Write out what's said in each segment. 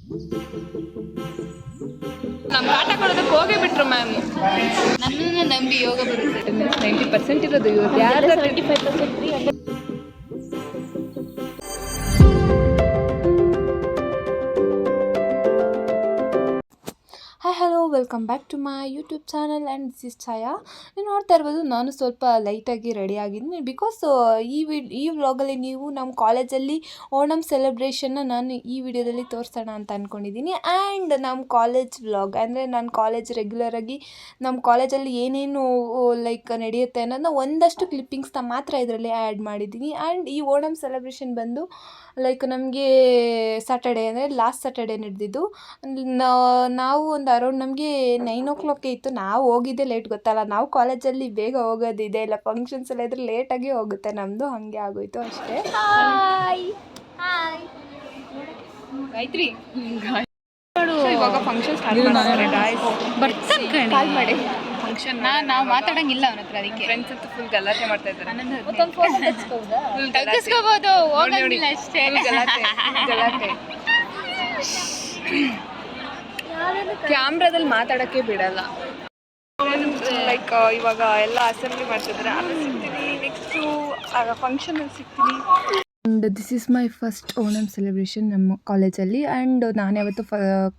ನಮ್ಮ ಪಾಠ ಕೊಡೋದಕ್ಕೆ ಹೋಗೇ ಬಿಟ್ರು ಮ್ಯಾಮ್. ನನ್ನನ್ನು ನಂಬಿ ಯೋಗ ಬರುತ್ತೆ. 90% ಇರೋದು ಇವತ್ತು ಯಾರು 75% free. Hi hello, welcome back to my YouTube channel and this is Chhaya. ನೀವು ನೋಡ್ತಾ ಇರ್ಬೋದು, ನಾನು ಸ್ವಲ್ಪ ಲೈಟಾಗಿ ರೆಡಿ ಆಗಿದ್ದೀನಿ ಬಿಕಾಸ್ ಈ ವ್ಲಾಗಲ್ಲಿ ನೀವು ನಮ್ಮ ಕಾಲೇಜಲ್ಲಿ ಓಣಂ ಸೆಲೆಬ್ರೇಷನ್ನ ನಾನು ಈ ವಿಡಿಯೋದಲ್ಲಿ ತೋರಿಸೋಣ ಅಂತ ಅಂದ್ಕೊಂಡಿದ್ದೀನಿ. ಆ್ಯಂಡ್ ನಮ್ಮ ಕಾಲೇಜ್ ವ್ಲಾಗ್ ಅಂದರೆ ನಾನು ಕಾಲೇಜ್ ರೆಗ್ಯುಲರಾಗಿ ನಮ್ಮ ಕಾಲೇಜಲ್ಲಿ ಏನೇನು ಲೈಕ್ ನಡೆಯುತ್ತೆ ಅನ್ನೋದನ್ನ ಒಂದಷ್ಟು ಕ್ಲಿಪ್ಪಿಂಗ್ಸ್ನ ಮಾತ್ರ ಇದರಲ್ಲಿ ಆ್ಯಡ್ ಮಾಡಿದ್ದೀನಿ. ಆ್ಯಂಡ್ ಈ ಓಣಂ ಸೆಲೆಬ್ರೇಷನ್ ಬಂದು ಲೈಕ್ ನಮಗೆ ಸ್ಯಾಟರ್ಡೇ ಅಂದರೆ ಲಾಸ್ಟ್ ಸ್ಯಾಟರ್ಡೇ ನಡೆದಿದ್ದು. ನಾವು ಒಂದು ಅರೌಂಡ್ ನಮಗೆ 9 o'clock ಇತ್ತು. ನಾವು ಹೋಗಿದ್ದೆ ಲೇಟ್, ಗೊತ್ತಲ್ಲ, ನಾವು ಕಾಲೇಜಲ್ಲಿ ಬೇಗ ಹೋಗೋದಿದೆ, ಇಲ್ಲ ಫಂಕ್ಷನ್ಸ್ ಎಲ್ಲ ಇದ್ರೆ ಲೇಟಾಗಿ ಹೋಗುತ್ತೆ ನಮ್ಮದು, ಹಾಗೆ ಆಗೋಯ್ತು ಅಷ್ಟೇ. ಗಾಯತ್ರಿ ಇವಾಗ ಫಂಕ್ಷನ್ ಸ್ಟಾರ್ಟ್ ಮಾಡ್ತಾರೆ ಗಾಯ್ಸ್. ಕಾಲ್ ಮಾಡಿ ಫಂಕ್ಷನ್ ನಾವು ಮಾತಾಡಂಗಿಲ್ಲ ಅವನ ಹತ್ರ, ಅದಕ್ಕೆ ಫ್ರೆಂಡ್ಸ್ ಅಂತೂ ಫುಲ್ ಗಲಾಟೆ ಮಾಡ್ತಾ ಇದ್ದಾರೆ. ತಗ್ಗಿಸ್ಕೋಬಹುದು, ಹೋಗಂಗಿಲ್ಲ ಅಷ್ಟೇ. ಗಲಾಟೆ ಕ್ಯಾಮ್ರಾದಲ್ಲಿ ಮಾತಾಡೋಕ್ಕೆ ಬಿಡಲ್ಲ. ಲೈಕ್ ಇವಾಗ ಎಲ್ಲ ಅಸೆಂಬ್ಲಿ ಮಾಡ್ತಿದ್ದಾರೆ, ಆಮೇಲೆ ಸಿಗ್ತೀನಿ, ನೆಕ್ಸ್ಟು ಫಂಕ್ಷನಲ್ಲಿ ಸಿಗ್ತೀನಿ. And this is my first Onam celebration ನಮ್ಮ ಕಾಲೇಜಲ್ಲಿ. ಆ್ಯಂಡ್ ನಾನು ಯಾವತ್ತೂ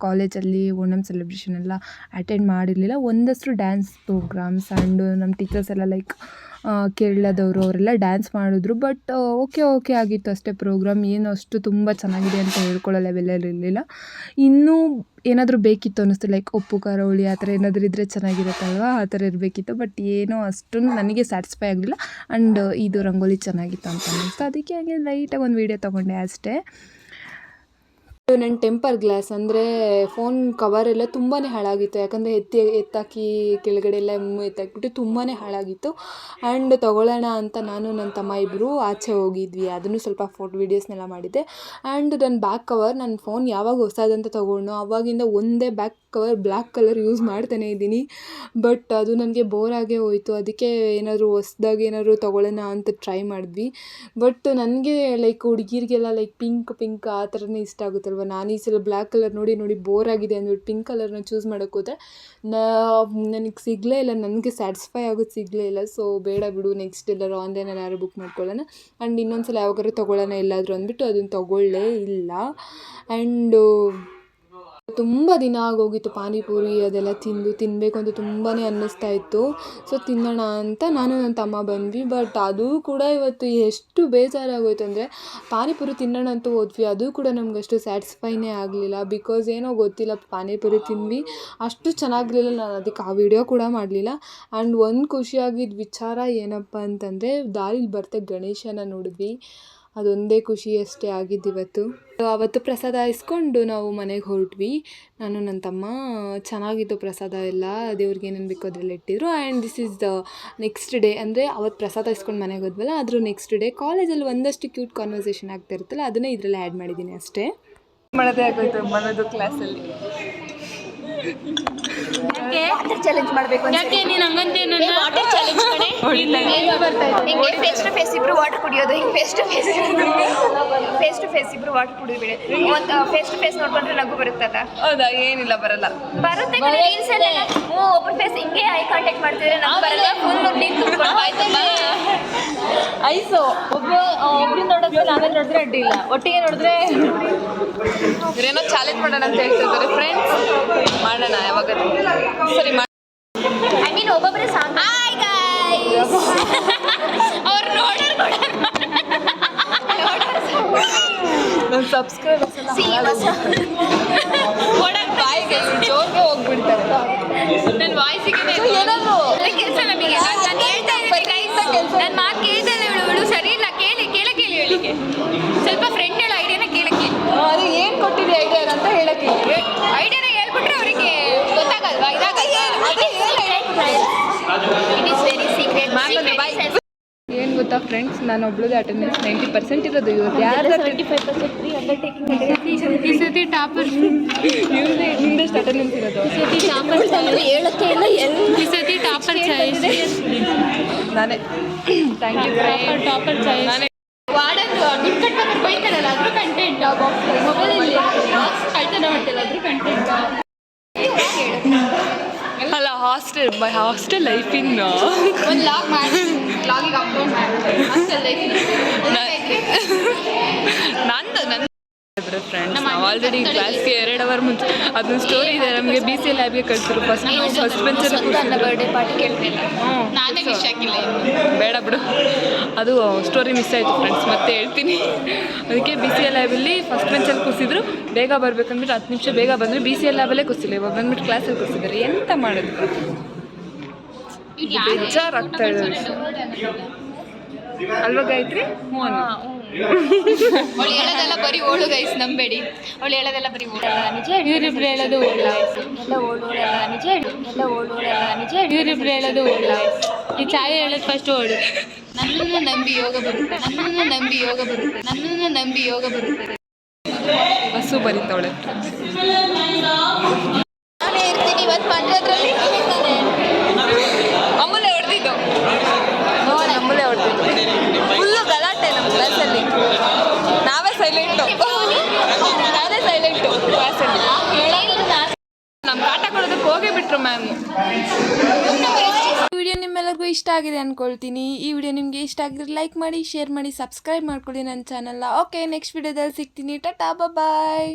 ಕಾಲೇಜಲ್ಲಿ ಓಣಂ ಸೆಲೆಬ್ರೇಷನ್ ಎಲ್ಲ ಅಟೆಂಡ್ ಮಾಡಿರಲಿಲ್ಲ. ಒಂದಷ್ಟು ಡ್ಯಾನ್ಸ್ ಪ್ರೋಗ್ರಾಮ್ಸ್ ಆ್ಯಂಡ್ ನಮ್ಮ ಟೀಚರ್ಸ್ ಎಲ್ಲ ಲೈಕ್ ಕೇರಳದವರು ಅವರೆಲ್ಲ ಡ್ಯಾನ್ಸ್ ಮಾಡಿದ್ರು. ಬಟ್ ಓಕೆ ಆಗಿತ್ತು ಅಷ್ಟೇ. ಪ್ರೋಗ್ರಾಮ್ ಏನು ಅಷ್ಟು ತುಂಬ ಚೆನ್ನಾಗಿದೆ ಅಂತ ಹೇಳ್ಕೊಳ್ಳೋ ಲೆವೆಲಲ್ಲಿ ಇರಲಿಲ್ಲ. ಇನ್ನೂ ಏನಾದರೂ ಬೇಕಿತ್ತು ಅನ್ನಿಸ್ತು, ಲೈಕ್ ಉಪ್ಪು ಖಾರ ಹುಳಿ ಆ ಥರ ಏನಾದರೂ ಇದ್ದರೆ ಚೆನ್ನಾಗಿರುತ್ತಲ್ವ, ಆ ಥರ ಇರಬೇಕಿತ್ತು. ಬಟ್ ಏನೋ ಅಷ್ಟೊಂದು ನನಗೆ ಸ್ಯಾಟಿಸ್ಫೈ ಆಗಲಿಲ್ಲ. ಆ್ಯಂಡ್ ಇದು ರಂಗೋಲಿ ಚೆನ್ನಾಗಿತ್ತು ಅಂತ ಅನ್ನಿಸ್ತು, ಅದಕ್ಕೆ ಹಾಗೆ ಲೈಟಾಗಿ ಒಂದು ವೀಡಿಯೋ ತೊಗೊಂಡೆ ಅಷ್ಟೇ. ನನ್ನ ಟೆಂಪರ್ ಗ್ಲಾಸ್ ಅಂದರೆ ಫೋನ್ ಕವರೆಲ್ಲ ತುಂಬಾ ಹಾಳಾಗಿತ್ತು, ಯಾಕಂದರೆ ಎತ್ತಾಕಿ ಕೆಳಗಡೆ ಎಲ್ಲ ಎತ್ತಾಕ್ಬಿಟ್ಟು ತುಂಬಾ ಹಾಳಾಗಿತ್ತು. ಆ್ಯಂಡ್ ತೊಗೊಳ್ಳೋಣ ಅಂತ ನಾನು ನನ್ನ ತಮ್ಮ ಇಬ್ಬರು ಆಚೆ ಹೋಗಿದ್ವಿ, ಅದನ್ನು ಸ್ವಲ್ಪ ವೀಡಿಯೋಸ್ನೆಲ್ಲ ಮಾಡಿದ್ದೆ. ಆ್ಯಂಡ್ ನನ್ನ ಬ್ಯಾಕ್ ಕವರ್, ನನ್ನ ಫೋನ್ ಯಾವಾಗ ಹೊಸದಂತ ತೊಗೊಂಡು ಆವಾಗಿಂದ ಒಂದೇ back cover black colour use ಮಾಡ್ತಾನೇ ಇದ್ದೀನಿ. ಬಟ್ ಅದು ನನಗೆ ಬೋರ್ ಆಗೇ ಹೋಯಿತು, ಅದಕ್ಕೆ ಏನಾದರೂ ಹೊಸ್ದಾಗಿ ಏನಾದರೂ ತೊಗೊಳ್ಳೋಣ ಅಂತ ಟ್ರೈ ಮಾಡಿದ್ವಿ. ಬಟ್ ನನಗೆ ಲೈಕ್ ಹುಡುಗಿರಿಗೆಲ್ಲ ಲೈಕ್ ಪಿಂಕ್ ಆ ಥರನೇ ಇಷ್ಟ ಆಗುತ್ತಲ್ವ. ನಾನು ಈ ಸಲ ಬ್ಲ್ಯಾಕ್ ಕಲರ್ ನೋಡಿ ಬೋರ್ ಆಗಿದೆ ಅಂದ್ಬಿಟ್ಟು ಪಿಂಕ್ ಕಲರ್ನ ಚೂಸ್ ಮಾಡೋಕ್ಕೆ ಹೋದರೆ ನನಗೆ ಸಿಗಲೇ ಇಲ್ಲ, ನನಗೆ ಸ್ಯಾಟಿಸ್ಫೈ ಆಗೋದು ಸಿಗಲೇ ಇಲ್ಲ. ಸೊ ಬೇಡ ಬಿಡು, ನೆಕ್ಸ್ಟ್ ಎಲ್ಲರೂ ಆನ್ಲೈನಲ್ಲಿ ಯಾರು ಬುಕ್ ಮಾಡ್ಕೊಳ್ಳೋಣ. ಆ್ಯಂಡ್ ಇನ್ನೊಂದು ಸಲ ಯಾವಾಗಾದ್ರೂ ತೊಗೊಳ್ಳೋಣ ಎಲ್ಲಾದರೂ ಅಂದ್ಬಿಟ್ಟು ಅದನ್ನು ತೊಗೊಳ್ಳೇ ಇಲ್ಲ. ಆ್ಯಂಡು ತುಂಬ ದಿನ ಆಗೋಗಿತ್ತು ಪಾನಿಪುರಿ ಅದೆಲ್ಲ ತಿನ್ನಬೇಕು ಅಂತ ತುಂಬಾ ಅನ್ನಿಸ್ತಾ ಇತ್ತು. ಸೊ ತಿನ್ನೋಣ ಅಂತ ನಾನು ನನ್ನ ತಮ್ಮ ಬಂದ್ವಿ. ಬಟ್ ಅದು ಕೂಡ ಇವತ್ತು ಎಷ್ಟು ಬೇಜಾರಾಗೋಯ್ತು ಅಂದರೆ, ಪಾನಿಪುರಿ ತಿನ್ನೋಣ ಅಂತ ಹೋದ್ವಿ, ಅದು ಕೂಡ ನಮಗಷ್ಟು ಸ್ಯಾಟಿಸ್ಫೈನೇ ಆಗಲಿಲ್ಲ. ಬಿಕಾಸ್ ಏನೋ ಗೊತ್ತಿಲ್ಲ, ಪಾನಿಪುರಿ ತಿಂದ್ವಿ, ಅಷ್ಟು ಚೆನ್ನಾಗಿರಲಿಲ್ಲ. ನಾನು ಅದಕ್ಕೆ ಆ ವಿಡಿಯೋ ಕೂಡ ಮಾಡಲಿಲ್ಲ. ಆ್ಯಂಡ್ ಒಂದು ಖುಷಿಯಾಗಿದ್ದ ವಿಚಾರ ಏನಪ್ಪ ಅಂತಂದರೆ, ದಾರಿಲಿ ಬರ್ತಾ ಗಣೇಶನ ನೋಡಿದ್ವಿ, ಅದೊಂದೇ ಖುಷಿ ಅಷ್ಟೇ ಆಗಿದ್ದು. ಅವತ್ತು ಪ್ರಸಾದ ಇಸ್ಕೊಂಡು ನಾವು ಮನೆಗೆ ಹೊರಟ್ವಿ, ನಾನು ನನ್ನ ತಮ್ಮ. ಚೆನ್ನಾಗಿತ್ತು ಪ್ರಸಾದ ಎಲ್ಲ, ದೇವ್ರಿಗೆ ಏನೇನು ಬೇಕೋ ಅದೆಲ್ಲ ಇಟ್ಟಿದ್ರು. And this is the next day, ಅಂದರೆ ಅವತ್ತು ಪ್ರಸಾದ ಇಸ್ಕೊಂಡು ಮನೆಗೆ ಹೋದ್ವಲ್ಲ, ಅದ್ರ ನೆಕ್ಸ್ಟ್ ಡೇ ಕಾಲೇಜಲ್ಲಿ ಒಂದಷ್ಟು ಕ್ಯೂಟ್ ಕಾನ್ವರ್ಸೇಷನ್ ಆಗ್ತಾ ಇರುತ್ತಲ್ಲ, ಅದನ್ನೇ ಇದರಲ್ಲಿ ಆ್ಯಡ್ ಮಾಡಿದ್ದೀನಿ ಅಷ್ಟೇ. ಮಾಡೋದೇ ಆಗೋಯ್ತು ಮನೋದು ಕ್ಲಾಸಲ್ಲಿ. ಚಾಲೆಂಜ್ ಮಾಡಬೇಕು ಯಾಕೆ ನೀನು ಹಂಗಂತೆ ವಾಟರ್ ಚಾಲೆಂಜ್ ಹಿಂಗೆ ಫೇಸ್ ಟು ಫೇಸ್ ಇಬ್ರು ವಾಟರ್ ಕುಡಿಯೋದು, ಹಿಂಗೆ ಫೇಸ್ ಟು ಫೇಸ್ ಇಬ್ರು ವಾಟರ್ ಕುಡಿದ್ಬಿಡಿ. ಒಂದು ಫೇಸ್ ಟು ಫೇಸ್ ನೋಡ್ಕೊಂಡ್ರೆ ನಗು ಬರುತ್ತಲ್ಲ. ಹೌದಾ? ಏನಿಲ್ಲ, ಬರುತ್ತೆ ರೀಲ್ಸ್ ಎಲ್ಲ ಒಬ್ಬರು ಫೇಸ್ ಹಿಂಗೆ ಐ ಕಾಂಟ್ಯಾಕ್ಟ್ ಮಾಡ್ತಿದ್ರೆ ನಗು ಬರಲ್ಲ. ಫುಲ್ ನೀರು ತುಂಬ್ಕೊಂಡು ಐಸು ಒಬ್ರು ನೋಡಿದ್ರೆ ನಾವೇ ನೋಡಿದ್ರೆ ಅಡ್ಡಿಲ್ಲ, ಒಟ್ಟಿಗೆ ನೋಡಿದ್ರೆ ಇವರೇನೋ ಚಾಲೆಂಜ್ ಮಾಡೋಣ ಅಂತ ಹೇಳ್ತಿದ್ದಾರೆ. ಫ್ರೆಂಡ್ಸ್, ಮಾಡೋಣ ಯಾವಾಗಾದ್ರೂ. ಸರಿ, ಐ ಮೀನ್ ಒಬ್ಬೊಬ್ಬರೇ ಸಾಂಗ್. ಹಾಯ್ ಗೈಸ್, ಅವ್ರು ನೋಡೋರು ನನ್ನ ಸಬ್ಸ್ಕ್ರೈಬರ್ಸ್ ಬಾಯಿಗೆ ಜೋರ್ಗೆ ಹೋಗ್ಬಿಡ್ತಾರೆ. ನನ್ನ ವಾಯ್ಸಿಗೆ ಏನಾದ್ರು ಕೆಲಸ ನಮಗೆ. ನಾನು ಹೇಳ್ತಾ ಇದ್ದೀನಿ ಗೈಸ್, ನನ್ನ ಮಾತು ಕೇಳ್ತಾ ಇಲ್ಲ ಇವಳು ಸರಿ ಇಲ್ಲ. ಕೇಳಕ್ಕೆ ಹೇಳಿಕೆ ಸ್ವಲ್ಪ ಫ್ರೆಂಡ್ ಹೇಳೋ ಐಡಿಯಾನ ಕೇಳಕ್ಕೆ. ಅದು ಏನು ಕೊಟ್ಟಿದೆ ಐಡಿಯಾ ಅಂತ ಹೇಳಕ್ಕೆ. ಐಡಿಯಾನ ಹೇಳ್ಬಿಟ್ರೆ ಅವರಿಗೆ ಗೊತ್ತಾಗಲ್ವಾ, ಇದಾಗಲ್ವಾ? It is very secret. ಏನು ಗೊತ್ತಾ ಫ್ರೆಂಡ್ಸ್, ನಾನು ಒಬ್ಳದೇ ಅಟೆಂಡೆನ್ಸ್ 90% ಇರೋದು ಇವತ್ತು. ಯಾರು 75% ಫ್ರೀ ಅಂಡರ್ಟೇಕಿಂಗ್. ಈ ಸತಿ ಟಾಪರ್ ನಿಮ್ದೆಷ್ಟು ಅಟೆಂಡೆನ್ಸ್ ಇರೋದು? ಹೇಳಕ್ಕೆ ಇಲ್ಲ, ಈ ಸತಿ ಟಾಪರ್ ಚಾಯ್ಸ್ ನಾನೇ. Thank you. ಟಾಪರ್ ಚಾಯ್ಸ್ ನಾನೇ. ವಾರ್ಡನ್ ದುಡ್ಡು ಕಟ್ಬೇಕಾದ್ರೆ ಬೈತಾರಲ್ಲ, ಅದ್ರ ಕಂಟೆಂಟ್ ಬಾಕ್ಸ್ ಮೊಬೈಲಲ್ಲಿ ಕಳ್ತನ ಮಾಡ್ತಾರೆ. ಹಾಸ್ಟೆಲ್ ಲೈಫ್ ಇನ್ನು ಒಂದು ಲಾಗ್ ಮಾಡಿ ಲಾಗಿಗೆ ಅಪ್ಲೋಡ್ ಮಾಡಿ ಅಷ್ಟೆಲ್ಲ ನನ್ನ ಫ್ರೆಂಡ್ಸ್ ನಾವು ಆಲ್ರೆಡಿ ಕ್ಲಾಸ್ಗೆ 2 ಅವರ್ ಮುಂಚೆ ಅದೊಂದು ಸ್ಟೋರಿ ಇದೆ ನಮಗೆ BCA ಲ್ಯಾಬ್ಗೆ ಕಳಿಸಿದ್ರು ಫಸ್ಟ್ ಬೆಂಚಲ್ಲಿ ನನ್ನ ಬರ್ಡೇ ಪಾರ್ಟಿ ಕೇಳ್ತಿಲ್ಲ ನಾನೇ ವಿಶ್ ಆಗಿಲ್ಲ ಬೇಡ ಬಿಡು ಅದು ಸ್ಟೋರಿ ಮಿಸ್ ಆಯಿತು ಫ್ರೆಂಡ್ಸ್ ಮತ್ತೆ ಹೇಳ್ತೀನಿ ಅದಕ್ಕೆ BCA ಲ್ಯಾಬಲ್ಲಿ ಫಸ್ಟ್ ಬೆಂಚಲ್ಲಿ ಕೂರಿಸಿದ್ರು ಬೇಗ ಬರ್ಬೇಕಂದ್ಬಿಟ್ಟು 10 ನಿಮಿಷ ಬೇಗ ಬಂದರೆ BCA ಲ್ಯಾಬಲ್ಲೇ ಕೂರಿಸಿಲ್ಲ ಇವಾಗ ಬಂದ್ಬಿಟ್ಟು ಕ್ಲಾಸಲ್ಲಿ ಕೂರಿಸಿದ್ದಾರೆ ಎಂತ ಮಾಡೋದು ಬೇಜಾರಾಗ್ತಾ ಇದೆ ಅಲ್ವಾ ಗಾಯತ್ರಿ ಅವಳು ಹೇಳೋದೆಲ್ಲ ಬರೀ ಓಳು ಗೈಸ್ ನಂಬೇಡಿ ಅವಳು ಹೇಳೋದೆಲ್ಲ ಬರೀ ಓಳಲ್ಲ ನಿಜ ಇವರಿಬ್ರು ಹೇಳೋದು ಓಳ ಎಲ್ಲ ಓಳಲ್ಲ ನಿಜ ಎಲ್ಲ ಓಳಲ್ಲ ನಿಜ ಇವರಿಬ್ರು ಹೇಳೋದು ಓಳ ಈ ಚಾಯ ಹೇಳೋದು ಫಸ್ಟ್ ಓಡು ನನ್ನನ್ನು ನಂಬಿ ಯೋಗ ಬರುತ್ತೆ ನನ್ನನ್ನು ನಂಬಿ ಯೋಗ ಬರುತ್ತೆ ನನ್ನನ್ನು ನಂಬಿ ಯೋಗ ಬರುತ್ತೆ ಬಸ್ಸು ಬರೀತಾವಳೆ ನಾನೇ ಇರ್ತೀನಿ ಇವತ್ತು ಮಾಡೋದ್ರಲ್ಲಿ ಅಮ್ಮನೇ ಹೊಡೆದಿದ್ದು ನಮ್ಮಲ್ಲೇ ಹೊಡೆದಿದ್ದು ಫುಲ್ಲು ಗಲಾಟೆ ನಮ್ಮ ಕ್ಲಾಸಲ್ಲಿ ನಾವೇ ಸೈಲೆಂಟು ಕ್ಲಾಸಲ್ಲಿ ನಮ್ಮ ಪಾಠ ಕೊಡೋದಕ್ಕೆ ಹೋಗೇ ಬಿಟ್ರು ಮ್ಯಾಮು ಈ ವಿಡಿಯೋ ನಿಮ್ಮೆಲ್ಲರಿಗೂ ಇಷ್ಟ ಆಗಿದೆ ಅಂದ್ಕೊಳ್ತೀನಿ ಈ ವಿಡಿಯೋ ನಿಮಗೆ ಇಷ್ಟ ಆಗಿದ್ರೆ ಲೈಕ್ ಮಾಡಿ ಶೇರ್ ಮಾಡಿ ಸಬ್ಸ್ಕ್ರೈಬ್ ಮಾಡ್ಕೊಳ್ಳಿ ನನ್ನ ಚಾನಲ್ನ ಓಕೆ ನೆಕ್ಸ್ಟ್ ವಿಡಿಯೋದಲ್ಲಿ ಸಿಗ್ತೀನಿ ಟಾಟಾ ಬಾಯ್